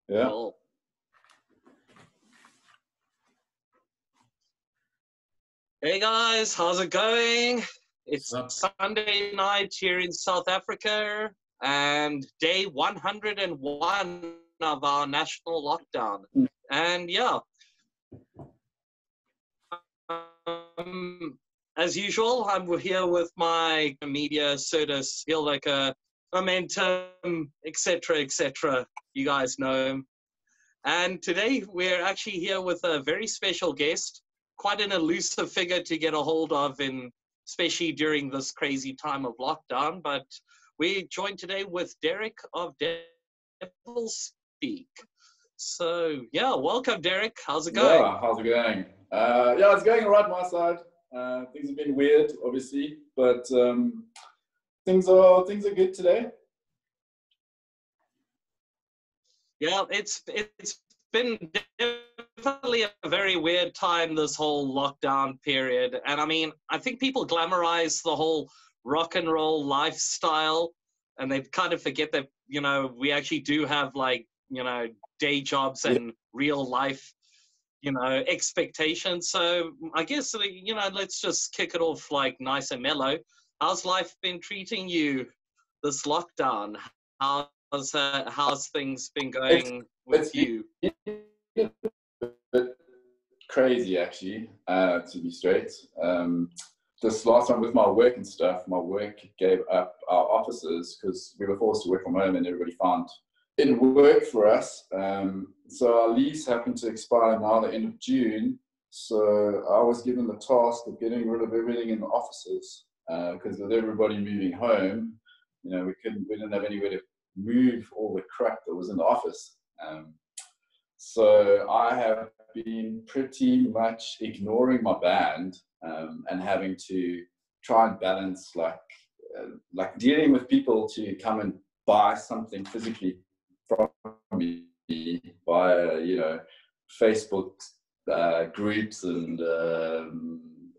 Yeah. Cool. Hey guys, how's it going? It's Sunday night here in South Africa and day 101 of our national lockdown. And yeah, as usual, I'm here with my media, Certus, Hilleka, Momentum, etc., etc. You guys know him. And today we're actually here with a very special guest, quite an elusive figure to get a hold of, especially during this crazy time of lockdown. But we're joined today with Derrick of DevilSpeak. So yeah, welcome, Derrick. How's it going? Yeah, how's it going? Yeah, it's going all right on my side. Things have been weird, obviously, but things are good today. Yeah, it's been definitely a very weird time, this whole lockdown period. And I mean, I think people glamorize the whole rock and roll lifestyle, and they kind of forget that, you know, we actually do have, like, you know, day jobs and real life, you know, expectations. So I guess, you know, let's just kick it off like nice and mellow. How's life been treating you this lockdown? How's things been going with you? It's a bit crazy, actually, to be straight. This last time with my work and stuff, my work gave up our offices because we were forced to work from home, and everybody found it worked for us. So our lease happened to expire now at the end of June. So I was given the task of getting rid of everything in the offices because with everybody moving home, you know, we didn't have anywhere to move all the crap that was in the office. So I have been pretty much ignoring my band and having to try and balance like dealing with people to come and buy something physically from me via, you know, Facebook groups and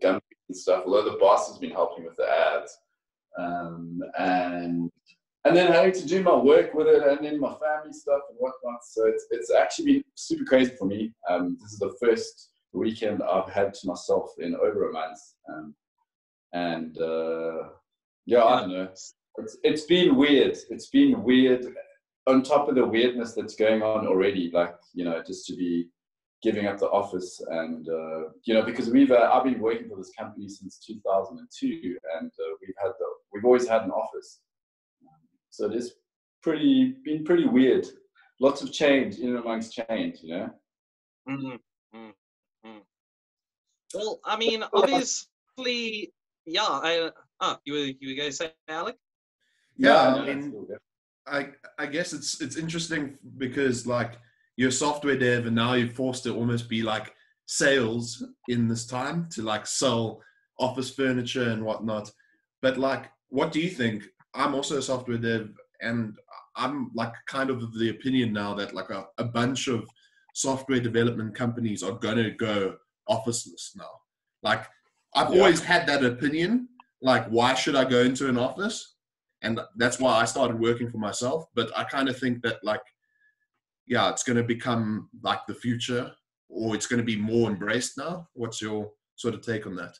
gun and stuff. Although the boss has been helping with the ads, and then having to do my work with it, and then my family stuff and whatnot. So it's actually been super crazy for me. This is the first weekend I've had to myself in over a month, yeah, I don't know. It's been weird. It's been weird on top of the weirdness that's going on already. Like, you know, just to be giving up the office, and you know, because I've been working for this company since 2002, and we've always had an office. So it is been pretty weird. Lots of change in and amongst change, you know. Well, I mean, obviously, yeah. You were going to say, Alec? Yeah, I mean, I guess it's interesting because, like, you're a software dev and now you're forced to almost be like sales in this time to like sell office furniture and whatnot. But like, what do you think? I'm also a software dev, and I'm like kind of the opinion now that like a bunch of software development companies are going to go officeless now. Like, I've always had that opinion, like, why should I go into an office? And that's why I started working for myself. But I kind of think that, like, yeah, it's going to become like the future, or it's going to be more embraced now. What's your sort of take on that?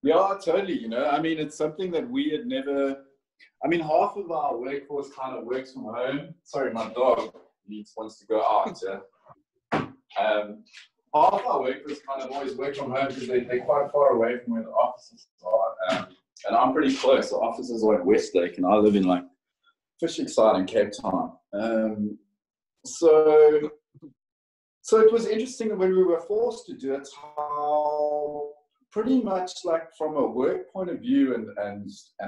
Yeah, totally. You know, I mean, it's something that we had never. I mean, half of our workforce kind of works from home. Sorry, my dog wants to go out. Yeah. Half our workforce kind of always work from home because they're quite far away from where the offices are. And I'm pretty close. The offices are at Westlake, and I live in like Fishingside in Cape Town. So it was interesting when we were forced to do it, how pretty much like from a work point of view and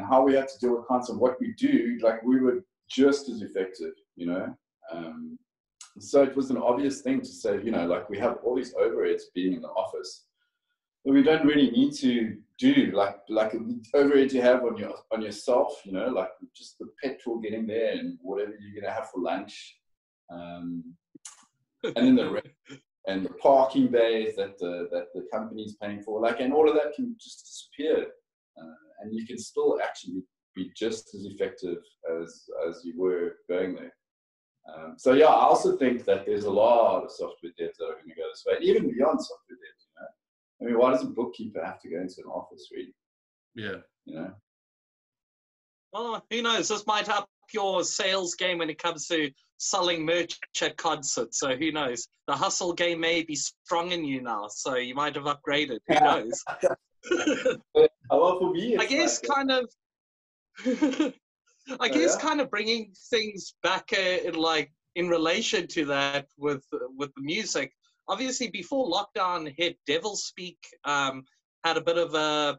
how we had to deal with kinds of what we do, like we were just as effective, you know. So it was an obvious thing to say, you know, like we have all these overheads being in the office, but we don't really need to do like the overhead you have on yourself, you know, like just the petrol getting there and whatever you're gonna have for lunch, and then the parking bays that the company's paying for, like, and all of that can just disappear, and you can still actually be just as effective as you were going there. So yeah, I also think that there's a lot of software devs that are going to go this way, even beyond software devs. You know, I mean, why does a bookkeeper have to go into an office, really? Yeah. You know. Well, who knows? This might up your sales game when it comes to selling merch at concerts. So who knows? The hustle game may be strong in you now, so you might have upgraded. Who knows? Well, for me, I guess like, kind of. I guess yeah? kind of bringing things back in relation to that with the music. Obviously, before lockdown hit, DevilSpeak had a bit of a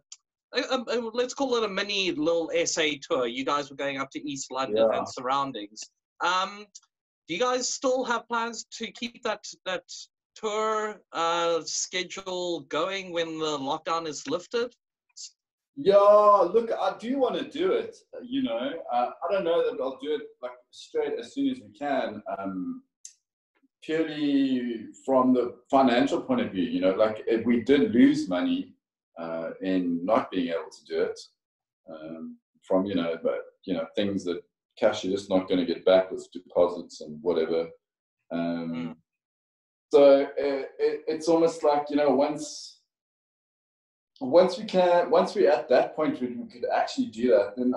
let's call it a mini little SA tour. You guys were going up to East London and surroundings. Do you guys still have plans to keep that tour schedule going when the lockdown is lifted? Yeah, look, I do want to do it. You know, I don't know that I'll do it like straight as soon as we can. Purely from the financial point of view, you know, like if we did lose money in not being able to do it, from things that cash you're just not going to get back with deposits and whatever. So it's almost like, you know, once we're at that point where we could actually do that, then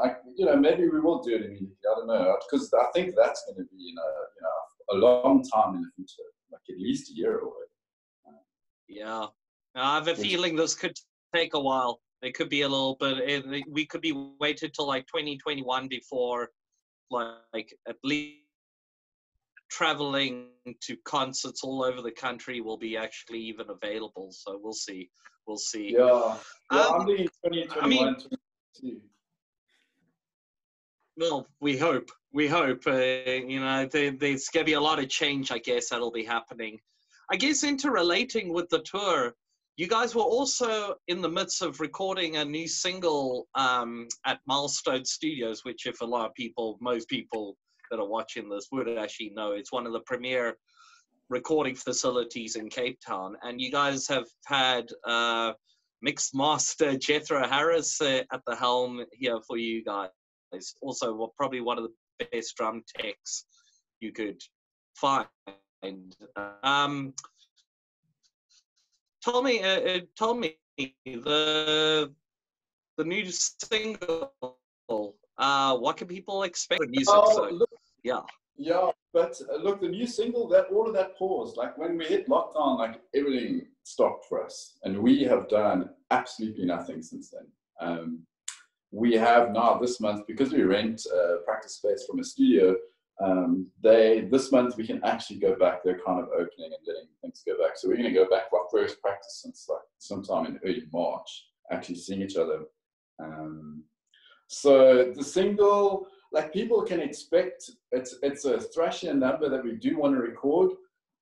maybe we will do it immediately. I don't know, because I think that's going to be a long time in the future, like at least a year away. Yeah, I have a feeling this could take a while. It could be a little bit. We could be waited till like 2021 before, like at least traveling to concerts all over the country will be actually even available. So we'll see. We'll see. Yeah, I'm thinking 2021, 2022. Well, we hope. There's going to be a lot of change, I guess, that'll be happening. I guess interrelating with the tour, you guys were also in the midst of recording a new single at Milestone Studios, which if most people that are watching this would actually know, it's one of the premier recording facilities in Cape Town. And you guys have had mixed master Jethro Harris at the helm here for you guys. Also, probably one of the best drum techs you could find. Tell me the new single. What can people expect with music? Yeah, but look, the new single, that all of that paused. Like when we hit lockdown, like everything stopped for us, and we have done absolutely nothing since then. We have now this month, because we rent practice space from a studio. This month we can actually go back. They're kind of opening and letting things go back. So we're going to go back for our first practice since like sometime in early March, actually seeing each other. So the single, like people can expect, it's a thrashier number that we do want to record,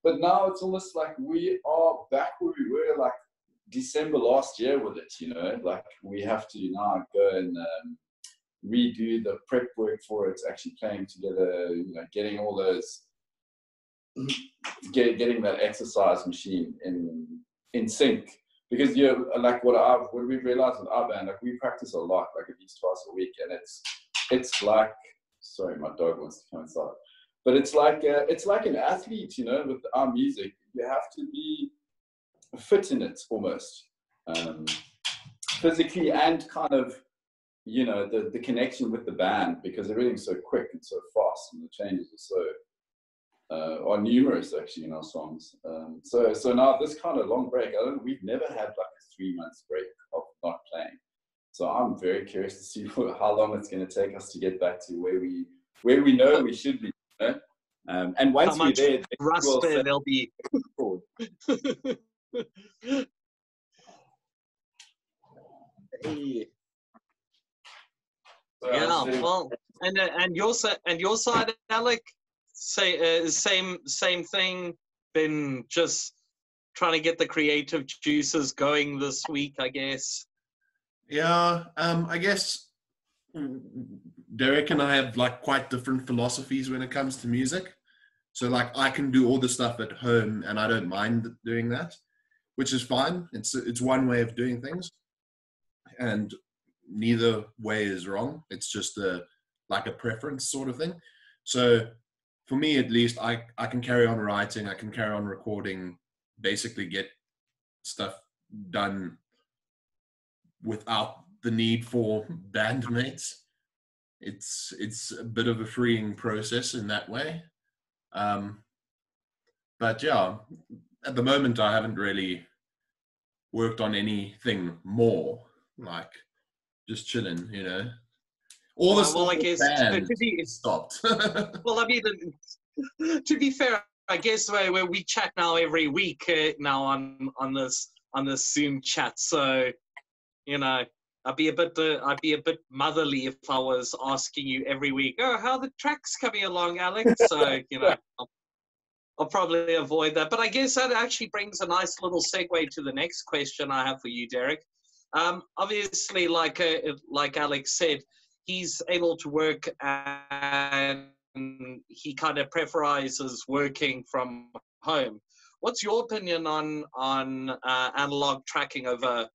but now it's almost like we are back where we were like December last year with it, you know, like we have to now go and redo the prep work for it, actually playing together, you know, getting all those, getting that exercise machine in sync. Because like what we've realized with our band, like we practice a lot, like at least twice a week, and it's like, sorry, my dog wants to come inside, but it's like an athlete, you know, with our music. You have to be fit in it almost, physically and kind of, you know, the connection with the band, because everything's so quick and so fast, and the changes are numerous actually in our songs. So now this kind of long break, we've never had like a 3 months break of not playing. So I'm very curious to see how long it's going to take us to get back to where we know we should be. You know? And once we're there, they'll be. Yeah, well, and your side, Alec, same thing. Been just trying to get the creative juices going this week, I guess. Yeah, I guess Derrick and I have like quite different philosophies when it comes to music. So like I can do all the stuff at home and I don't mind doing that, which is fine. It's one way of doing things, and neither way is wrong. It's just like a preference sort of thing. So for me at least, I can carry on writing, I can carry on recording, basically get stuff done without the need for bandmates. It's a bit of a freeing process in that way. But yeah, at the moment I haven't really worked on anything more, like just chilling, you know. All the well, I guess stopped. Well, I mean, to be fair, I guess where we chat now every week now on this Zoom chat, so you know, I'd be a bit motherly if I was asking you every week, oh, how are the tracks coming along, Alec? So you know, I'll probably avoid that. But I guess that actually brings a nice little segue to the next question I have for you, Derrick. Obviously, like Alex said, he's able to work and he kind of preferizes working from home. What's your opinion on analog tracking over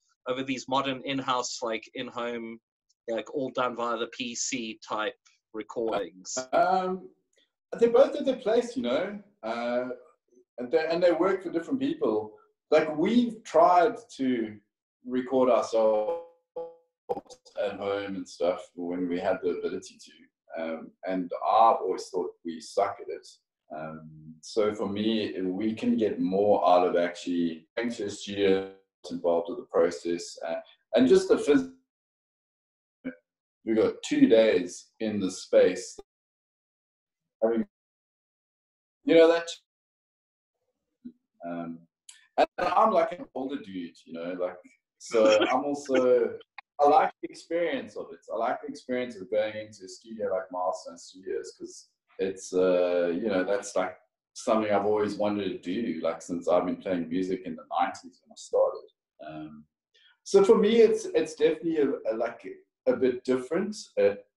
these modern in-house, like in-home, like all done via the PC type recordings? They're both at their place, you know, and they work for different people. Like we've tried to record ourselves at home and stuff when we had the ability to, and I've always thought we suck at it. So for me, we can get more out of actually going to a studio involved with the process, and just the physical. We got 2 days in the space. I mean, you know that. And I'm like an older dude, you know, like, so I'm also, I like the experience of it. I like the experience of going into a studio like Milestone Studios, because it's, you know, that's like something I've always wanted to do, like since I've been playing music in the 90s when I started. So for me, it's definitely a bit different.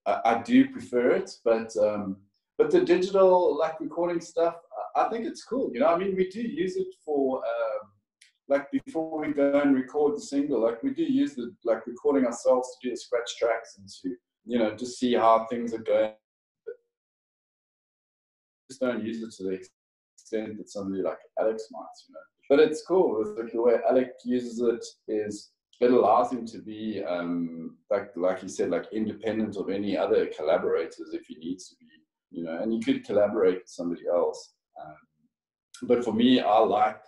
I do prefer it, but the digital like recording stuff, I think it's cool. You know, I mean, we do use it for like before we go and record the single, like we do use the like recording ourselves to do the scratch tracks and to, you know, to see how things are going. Just don't use it to the extent that somebody like Alex might, you know. But it's cool. It's like the way Alec uses it is it allows him to be like he said, like independent of any other collaborators if he needs to be, you know, and you could collaborate with somebody else. But for me, I like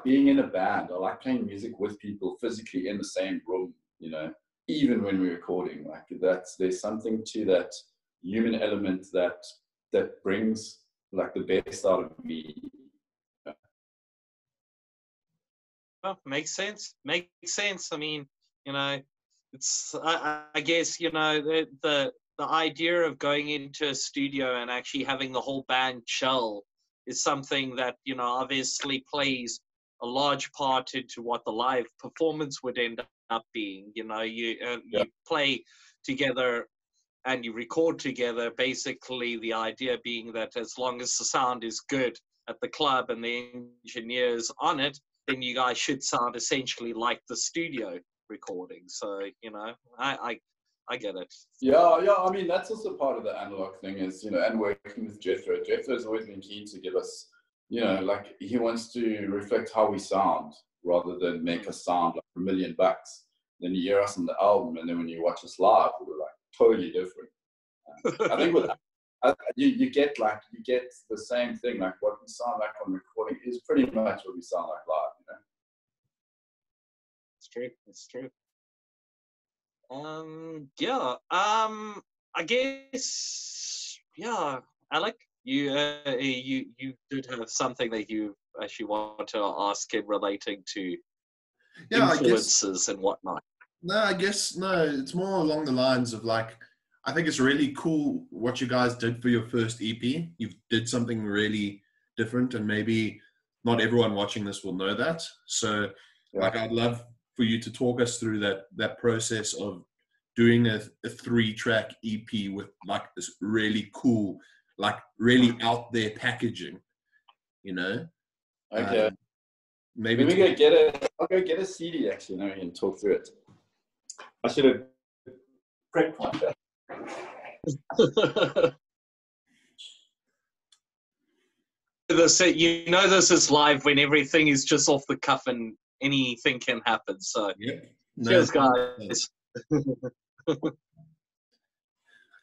being in a band. I like playing music with people physically in the same room, you know, even when we're recording. Like there's something to that human element that brings like the best out of me. Well, makes sense. Makes sense. I mean, you know, it's I guess, you know, the idea of going into a studio and actually having the whole band chill is something that, you know, obviously plays a large part into what the live performance would end up being. You know, you play together and you record together, basically the idea being that as long as the sound is good at the club and the engineers on it, then you guys should sound essentially like the studio recording. So, you know, I get it. Yeah. I mean, that's also part of the analog thing is, you know, and working with Jethro. Jethro's always been keen to give us, you know, like he wants to reflect how we sound rather than make us sound like $1 million. Then you hear us on the album, and then when you watch us live, we're like totally different. I think with you get the same thing. Like what we sound like on recording is pretty much what we sound like live. You know. It's true. It's true. I guess, Alec, you did have something that you actually want to ask him relating to influences and whatnot. No, it's more along the lines of like, I think it's really cool what you guys did for your first EP. You did something really different, and maybe not everyone watching this will know that. So like, I'd love for you to talk us through that process of doing a 3-track EP with like this really cool, like really out there packaging, you know? Okay. Maybe I'll go get a CD actually, and we can talk through it. I should have prepped one. you know this is live when everything is just off the cuff and anything can happen. So cheers, guys.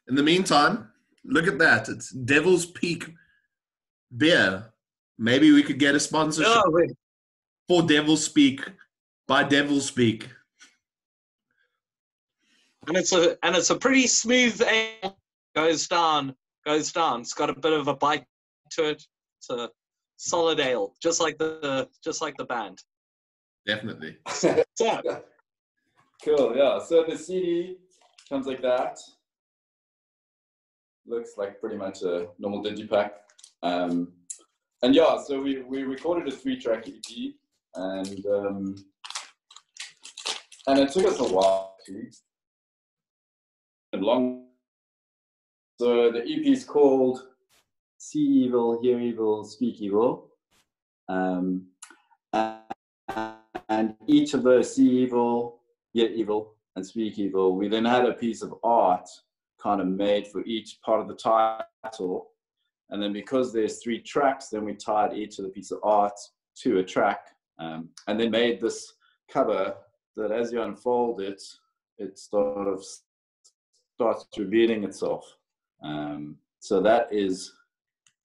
In the meantime, look at that. It's DevilSpeak beer. Maybe we could get a sponsorship for DevilSpeak by DevilSpeak. And it's a pretty smooth ale. Goes down. It's got a bit of a bite to it. It's a solid ale, just like the band. Definitely. So, cool, yeah. So the CD comes like that. Looks like pretty much a normal digipack. And yeah, so we recorded a 3-track EP, and it took us a while actually. And long. So the EP is called See Evil, Hear Evil, Speak Evil. And each of those See Evil, Hear Evil, and Speak Evil, we then had a piece of art kind of made for each part of the title. And then because there's 3 tracks, then we tied each of the piece of art to a track, and then made this cover that as you unfold it, it sort of starts revealing itself. So that is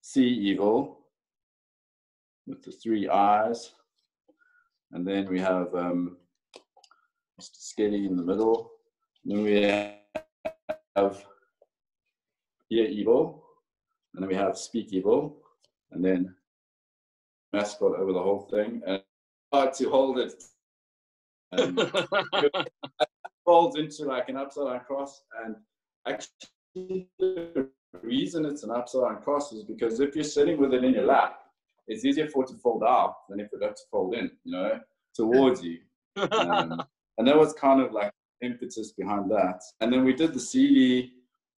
See Evil with the 3 eyes. And then we have Mr. Skellie in the middle. And then we have Hear Evil. And then we have Speak Evil. And then mascot over the whole thing. And hard to hold it. It folds into like an upside down cross. And actually, the reason it's an upside down cross is because if you're sitting with it in your lap, it's easier for it to fold out than if it had to fold in, towards you. And that was kind of like impetus behind that. And then we did the CD.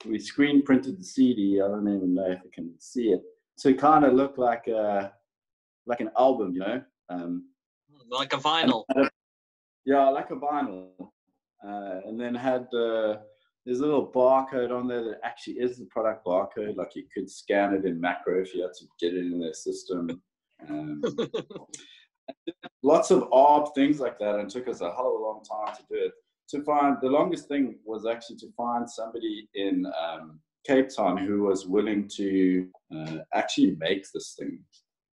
We screen printed the CD. I don't even know if you can see it. So it kind of looked like an album, like a vinyl. Yeah, like a vinyl. And then had there's a little barcode on there that actually is the product barcode. Like you could scan it in macro if you had to get it in their system. Lots of odd things like that, and it took us a hell of a long time to do it. The longest thing was actually to find somebody in Cape Town who was willing to actually make this thing,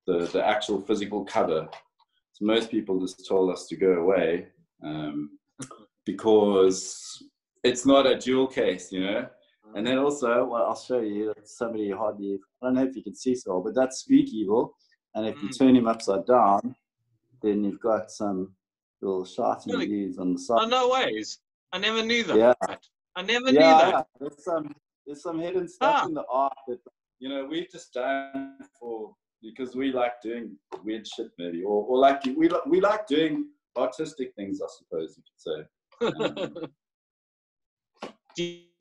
the actual physical cover. So most people just told us to go away because it's not a jewel case, And then also, well, I'll show you, somebody hardly, I don't know if you can see so well, but that's Speak Evil. And if you turn him upside down, then you've got some little shots and views on the side. Oh, no ways. I never knew that. Yeah. I never knew that. Yeah. There's some hidden stuff in the art that, we've just done because we like doing weird shit maybe, or like, we like doing artistic things, I suppose you could say.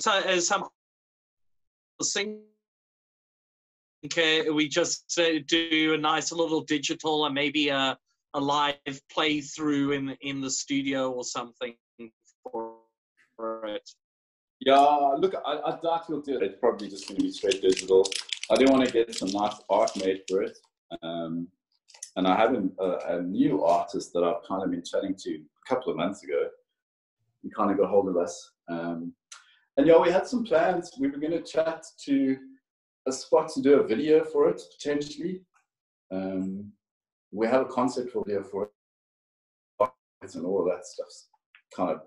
As some sing, we just do a nice little digital and maybe a live playthrough in the studio or something for it. Yeah, look, I doubt we'll do it. It's probably just going to be straight digital. I do want to get some nice art made for it. And I have a new artist that I've kind of been chatting to a couple of months ago. He kind of got hold of us. And yeah, we had some plans. We were going to chat to a spot to do a video for it, potentially. We have a concept for video for it. And all of that stuff's kind of,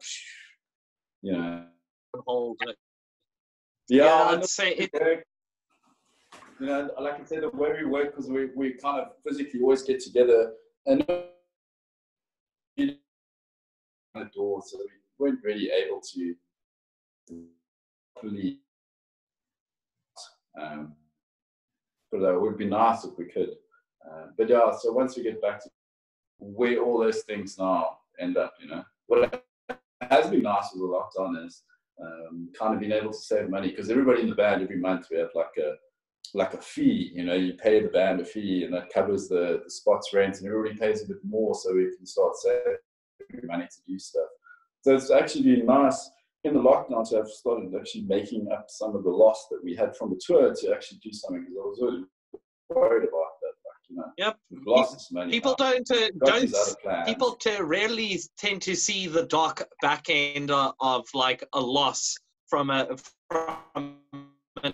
Hold it. Yeah, I'd say it. Like I said, the way we work, because we kind of physically always get together and the door, so we weren't really able to fully. But it would be nice if we could. But yeah, so once we get back to where all those things now end up, what has been nice with the lockdown is kind of being able to save money, because everybody in the band every month we have like a fee, you pay the band a fee and that covers the spots rent, and everybody pays a bit more so we can start saving money to do stuff. So it's actually been nice in the lockdown to have started actually making up some of the loss that we had from the tour to actually do something, because I was really worried about that. Like, Yep. We've lost this money. People now. People rarely tend to see the dark back end of like a loss from an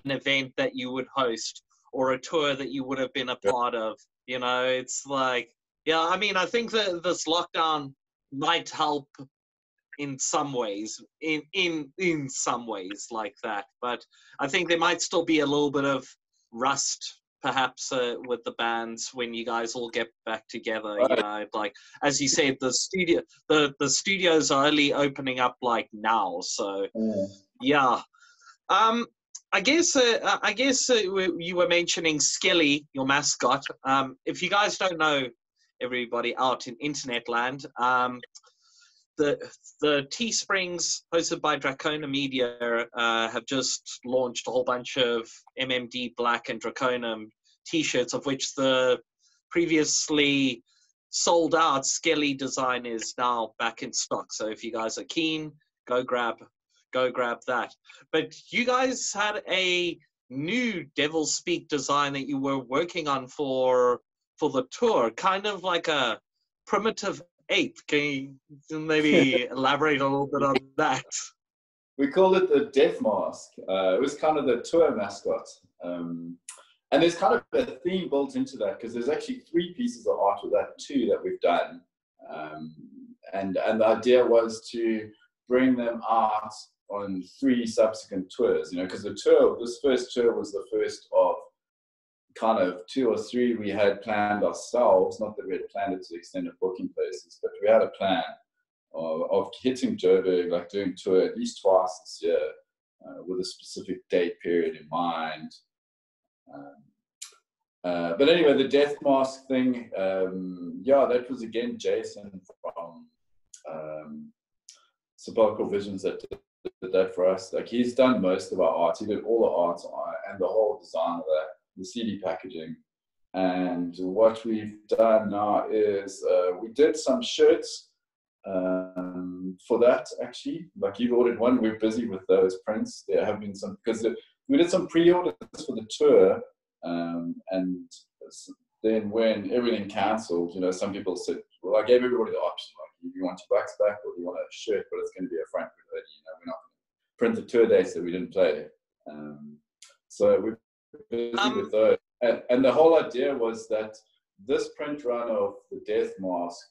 event that you would host or a tour that you would have been a part of. You know, it's like, yeah, I mean, I think that this lockdown might help in some ways, in some ways like that. But I think there might still be a little bit of rust, perhaps, with the bands when you guys all get back together. You know, like as you said, the studios are only opening up like now. So yeah. I guess you were mentioning Skellie, your mascot. If you guys don't know, everybody out in internet land, the Teesprings, hosted by Draconem Media, have just launched a whole bunch of MMD Black and Draconem T-shirts, of which the previously sold out Skellie design is now back in stock. So if you guys are keen, go grab that. But you guys had a new DevilSpeak design that you were working on for the tour, kind of like a primitive ape. Can you maybe elaborate a little bit on that? We called it the Death Mask. It was kind of the tour mascot. And there's kind of a theme built into that, because there's actually 3 pieces of art with that too that we've done. And the idea was to bring them out on 3 subsequent tours, you know, because this first tour was the first of kind of 2 or 3 we had planned ourselves. Not that we had planned it to the extent of booking places, but we had a plan of hitting Joburg, like doing tour at least twice this year, with a specific date period in mind. But anyway, the Death Mask thing, that was again Jason from Sepulchral Visions that did that for us. Like, he's done most of our art. He did all the art and the whole design of that, the CD packaging. And what we've done now is we did some shirts for that, actually. Like, you've ordered one. We're busy with those prints. There have been some, because we did some pre-orders for the tour, and then when everything cancelled, you know, some people said, well, I gave everybody the option, like, you want your bucks back or do you want a shirt, but it's going to be a Frankfurt hoodie. You know, we're not going to print the tour dates that we didn't play. So we're busy with those. And the whole idea was that this print run of the Death Mask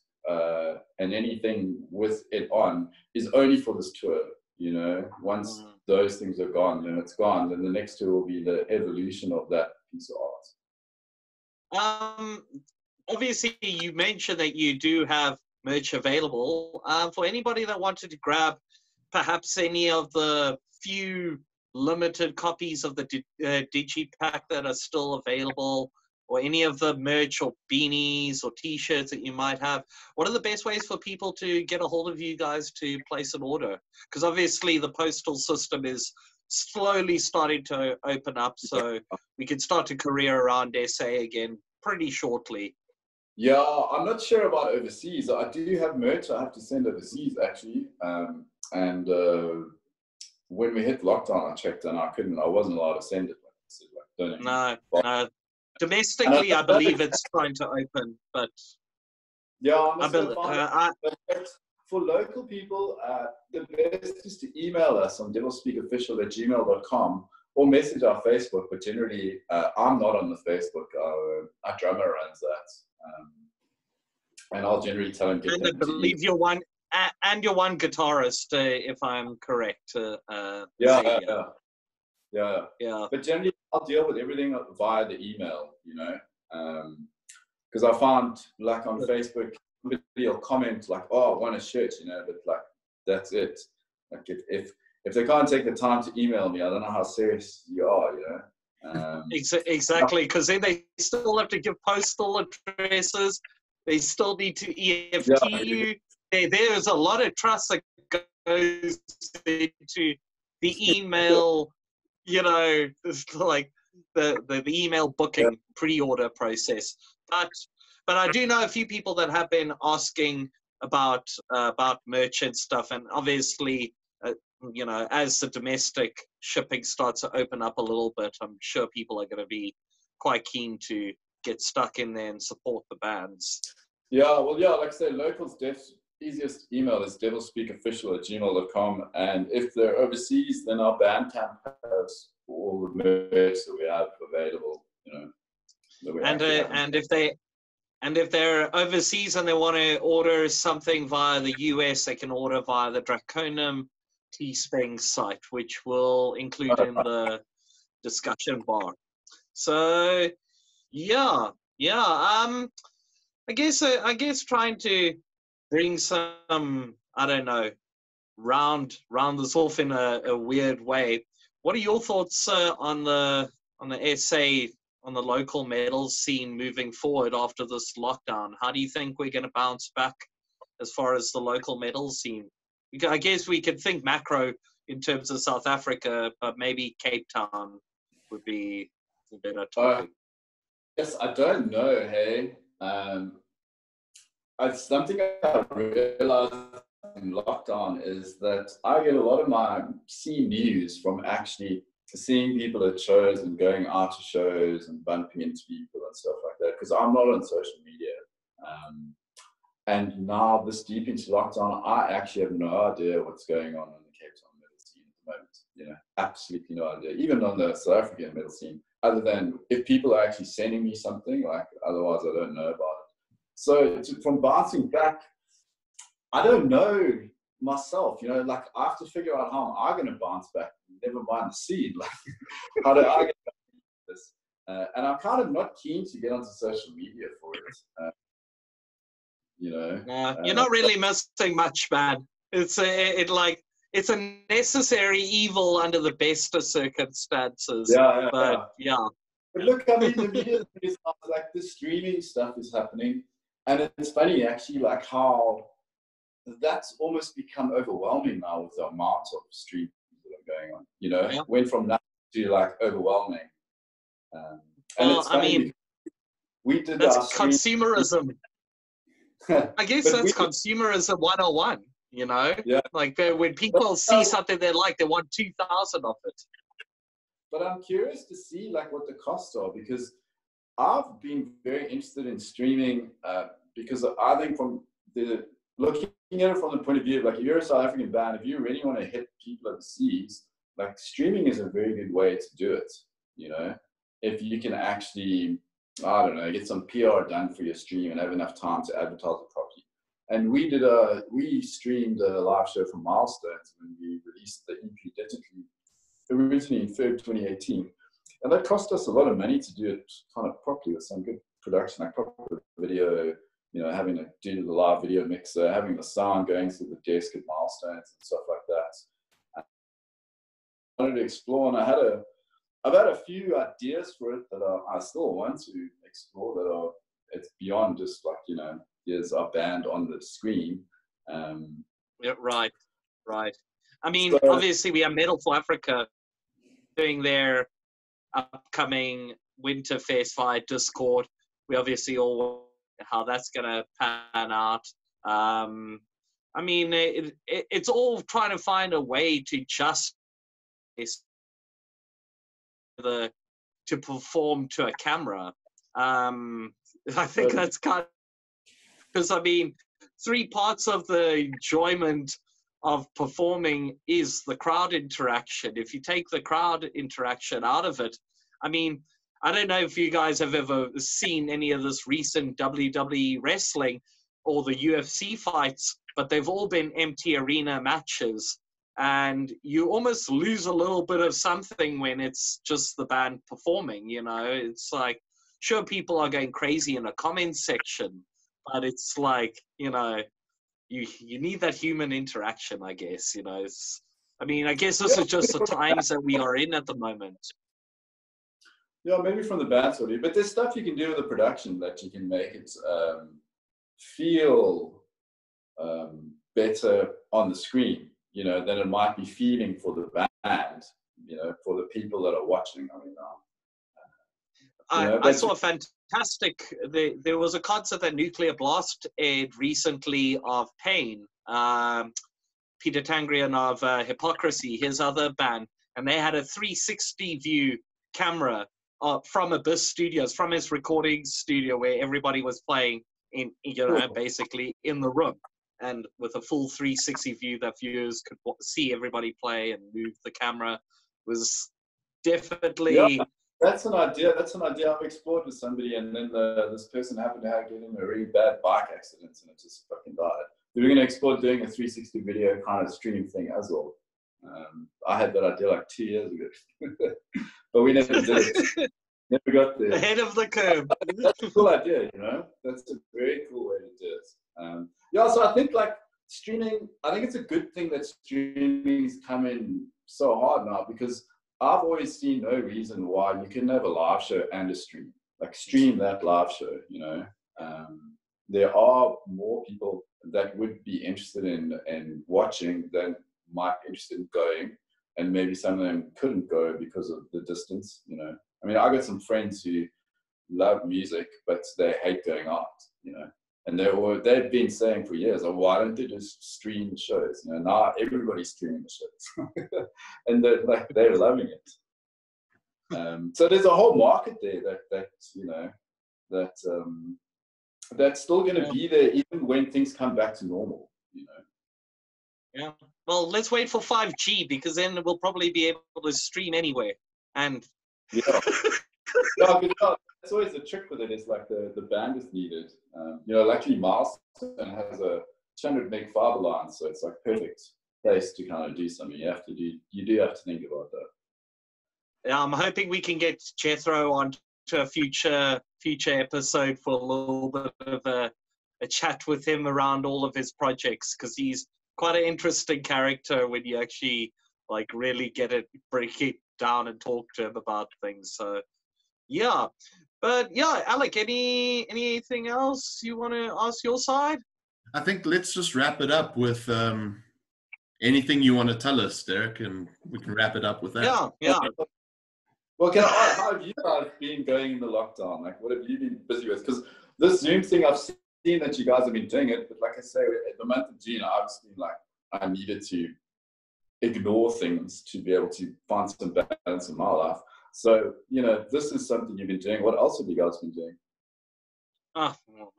and anything with it on is only for this tour. You know, once those things are gone, then it's gone. Then the next tour will be the evolution of that piece of art. Obviously, you mentioned that you do have merch available. For anybody that wanted to grab perhaps any of the few limited copies of the Digipack that are still available, or any of the merch or beanies or T-shirts that you might have, what are the best ways for people to get a hold of you guys to place an order? Because obviously the postal system is slowly starting to open up, so we can start a career around SA again pretty shortly. Yeah, I'm not sure about overseas. I do have merch I have to send overseas, actually. And when we hit lockdown, I checked and I wasn't allowed to send it. No. Domestically, I believe it's trying to open, but yeah, for local people, the best is to email us on devilspeakofficial@gmail.com or message our Facebook. But generally, I'm not on the Facebook. Our drummer runs that, and I'll generally tell him. And I believe you're one guitarist, if I'm correct. Yeah. But generally, I'll deal with everything via the email, you know, because I found, like, on Facebook, somebody will comment like, "Oh, I want a shirt," you know, but like, that's it. Like, if they can't take the time to email me, I don't know how serious you are, you know. Exactly, because then they still have to give postal addresses. They still need to EFT you. There's a lot of trust that goes into the email, you know, like the email booking pre-order process. But I do know a few people that have been asking about merch and stuff, and obviously, you know, as the domestic shipping starts to open up a little bit, I'm sure people are going to be quite keen to get stuck in there and support the bands. Yeah, well, yeah, like I say, locals, easiest email is devilspeakofficial@gmail.com. And if they're overseas, then our Bandcamp has all the merch that we have available, you know. And if they're overseas and they want to order something via the US, they can order via the Draconem Teesprings site, which we'll include in the discussion bar. So, yeah. I guess trying to bring some, I don't know, round this off in a weird way. What are your thoughts on the SA, on the local metal scene moving forward after this lockdown? How do you think we're going to bounce back as far as the local metal scene? I guess we could think macro in terms of South Africa, but maybe Cape Town would be a better topic. Yes, I don't know, hey. Something I realized in lockdown is that I get a lot of my scene news from actually seeing people at shows and going out to shows and bumping into people and stuff like that, because I'm not on social media. And now, this deep into lockdown, I actually have no idea what's going on in the Cape Town metal scene at the moment. You know, absolutely no idea. Even on the South African metal scene, other than if people are actually sending me something, like, otherwise I don't know about it. So from bouncing back, I don't know myself, you know, like, I have to figure out how I'm going to bounce back, never mind the scene. Like, how do I get back into this? And I'm kind of not keen to get onto social media for it. You know, you're not really missing much, man. It's a necessary evil under the best of circumstances. But look, I mean, the media is like, the streaming stuff is happening, and it's funny actually, like, how that's almost become overwhelming now with the amount of streams that are going on. You know, went from nothing to like overwhelming. And it's funny, we did that's consumerism. I guess that's consumerism 101, you know? Yeah. Like, when people see something they like, they want 2,000 of it. But I'm curious to see, like, what the costs are, because I've been very interested in streaming, because I think looking at it from the point of view of, like, if you're a South African band, if you really want to hit people overseas, like, streaming is a very good way to do it, you know? If you can actually, I don't know, get some PR done for your stream and have enough time to advertise it properly. And we streamed a live show from Milestones when we released the EP digitally, originally in February 2018. And that cost us a lot of money to do it kind of properly with some good production, like proper video, you know, having to do the live video mixer, having the sound going through the desk at Milestones and stuff like that. I wanted to explore, and I've had a few ideas for it that I still want to explore, it's beyond just, like, you know, here's our band on the screen. Yeah, right. I mean, obviously we have Metal for Africa doing their upcoming Winterfest via Discord. We obviously all know how that's going to pan out. I mean, it's all trying to find a way to just to perform to a camera. I think that's kind of, because, I mean, 3 parts of the enjoyment of performing is the crowd interaction. If you take the crowd interaction out of it, I mean, I don't know if you guys have ever seen any of this recent WWE wrestling or the UFC fights, but they've all been empty arena matches. And you almost lose a little bit of something when it's just the band performing, you know? It's like, sure, people are going crazy in the comments section, but it's like, you know, you need that human interaction, I guess, you know? I mean, I guess this is just the times that we are in at the moment. Yeah, maybe from the band sort of, but there's stuff you can do with the production that you can make it feel better on the screen, you know, than it might be feeling for the band, you know, for the people that are watching. I mean, I saw a fantastic, there was a concert that Nuclear Blast aired recently of Pain, Peter Tangrian of Hypocrisy, his other band, and they had a 360 view camera from Abyss Studios, from his recording studio where everybody was playing in, basically in the room, and with a full 360 view that viewers could see everybody play and move the camera. Was definitely. Yeah, that's an idea. That's an idea I've explored with somebody, and then this person happened to get in a really bad bike accident, and it just fucking died. We were going to explore doing a 360 video kind of streaming thing as well. I had that idea like 2 years ago, but we never did it. Never got there. Ahead of the curve. That's a cool idea, That's a very cool way to do it. Yeah, so I think like streaming, I think it's a good thing that streaming is coming so hard now, because I've always seen no reason why you couldn't have a live show and a stream. Like stream that live show, There are more people that would be interested in watching than might be interested in going, and maybe some of them couldn't go because of the distance, I mean, I got some friends who love music, but they hate going out, and they've been saying for years, oh, why don't they just stream shows? Now everybody's streaming the shows, and they're loving it. So there's a whole market there that's still going to be there even when things come back to normal, Yeah. Well, let's wait for 5G, because then we'll probably be able to stream anywhere. And yeah. No, that's always the trick with it, is like the bandwidth needed. Luckily Milestone has a 200 meg fiber line, so it's like perfect place to kind of do something. You do have to think about that. Yeah, I'm hoping we can get Jethro on to a future episode for a little bit of a chat with him around all of his projects, because he's quite an interesting character when you actually like really break it down and talk to him about things. So yeah, but yeah, Alec, anything else you want to ask your side? I think let's just wrap it up with anything you want to tell us, Derrick, and we can wrap it up with that. Yeah. Well, how have you guys been going in the lockdown? Like, what have you been busy with? Because this Zoom thing, I've seen that you guys have been doing it, but like I say, at the month of June, I've just been like, I needed to ignore things to be able to find some balance in my life. So, this is something you've been doing. What else have you guys been doing?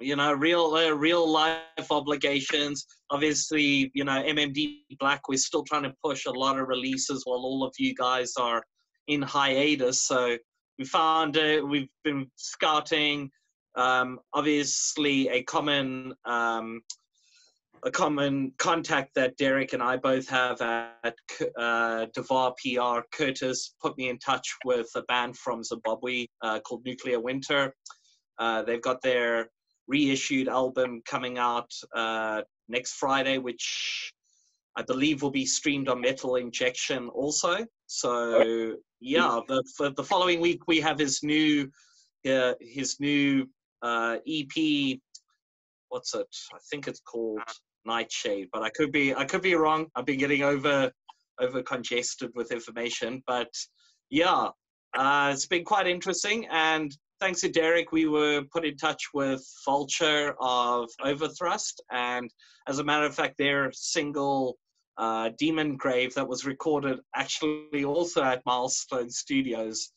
Real life obligations. Obviously, MMD Black, we're still trying to push a lot of releases while all of you guys are in hiatus. So we found we've been scouting, obviously a common contact that Derrick and I both have at Devar PR. Curtis put me in touch with a band from Zimbabwe called Nuclear Winter. They've got their reissued album coming out next Friday, which I believe will be streamed on Metal Injection also. So yeah, the following week we have his new EP. What's it? I think it's called Nightshade, but I could be wrong. I've been getting over congested with information, but yeah, it's been quite interesting. And thanks to Derrick, we were put in touch with Vulture of Overthrust, and as a matter of fact, their single Demon Grave that was recorded actually also at Milestone Studios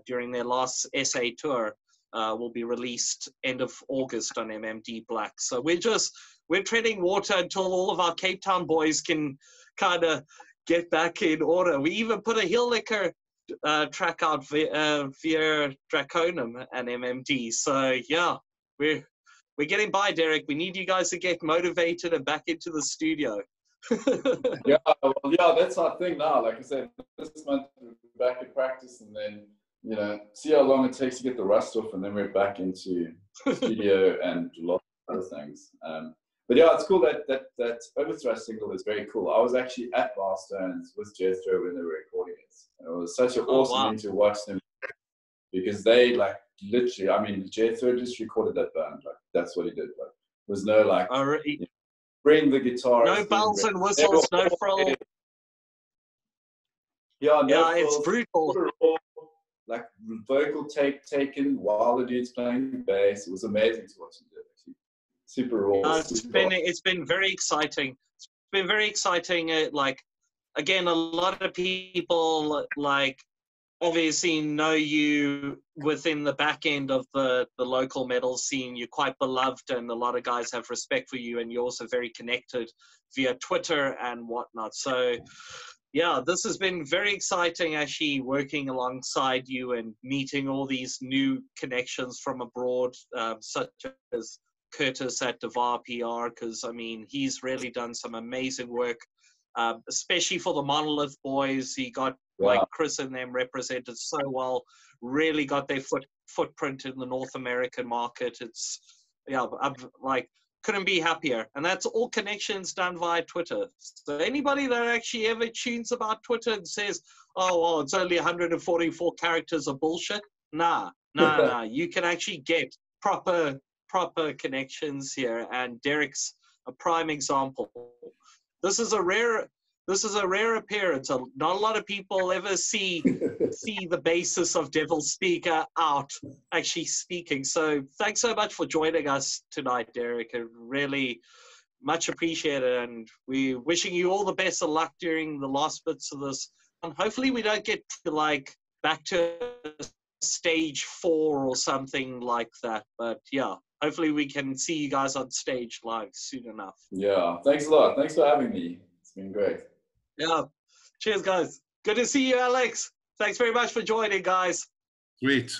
during their last SA tour will be released end of August on MMD Black. So we're treading water until all of our Cape Town boys can kind of get back in order. We even put a Heel Licker track out via Draconem and MMD. So yeah, we're getting by, Derrick. We need you guys to get motivated and back into the studio. Yeah, that's our thing now. Like I said, this month we're back at practice, and then see how long it takes to get the rust off, and then we're back into studio and a lot of other things. But yeah, it's cool that Overthrust single is very cool. I was actually at Milestones with Jethro when they were recording it. And it was such an awesome thing to watch them, because they literally, I mean, Jethro just recorded that band. That's what he did. There was no bring the guitar. No bells and whistles, no frill. Yeah, it's brutal. Vocal tape taken while the dude's playing bass. It was amazing to watch him do it. Super raw. It's been very exciting. It's been very exciting. Again, a lot of people obviously know you within the back end of the local metal scene. You're quite beloved, and a lot of guys have respect for you, and you're also very connected via Twitter and whatnot. So yeah, this has been very exciting, actually, working alongside you and meeting all these new connections from abroad, such as Curtis at Devar PR, because, I mean, he's really done some amazing work, especially for the Monolith boys. He got, like, Chris and them represented so well, really got their footprint in the North American market. It's, yeah, I'm, like, couldn't be happier. And that's all connections done via Twitter. So anybody that actually ever tunes about Twitter and says, oh, well, it's only 144 characters of bullshit. Nah. You can actually get proper connections here. And Derrick's a prime example. This is a rare appearance. Not a lot of people ever see the basis of DevilSpeak out actually speaking. So thanks so much for joining us tonight, Derrick. Really much appreciated, and we're wishing you all the best of luck during the last bits of this. And hopefully we don't get to, like, back to stage 4 or something like that. But yeah, hopefully we can see you guys on stage live soon enough. Yeah, thanks a lot. Thanks for having me. It's been great. Yeah. Cheers, guys. Good to see you, Alex. Thanks very much for joining, guys. Sweet.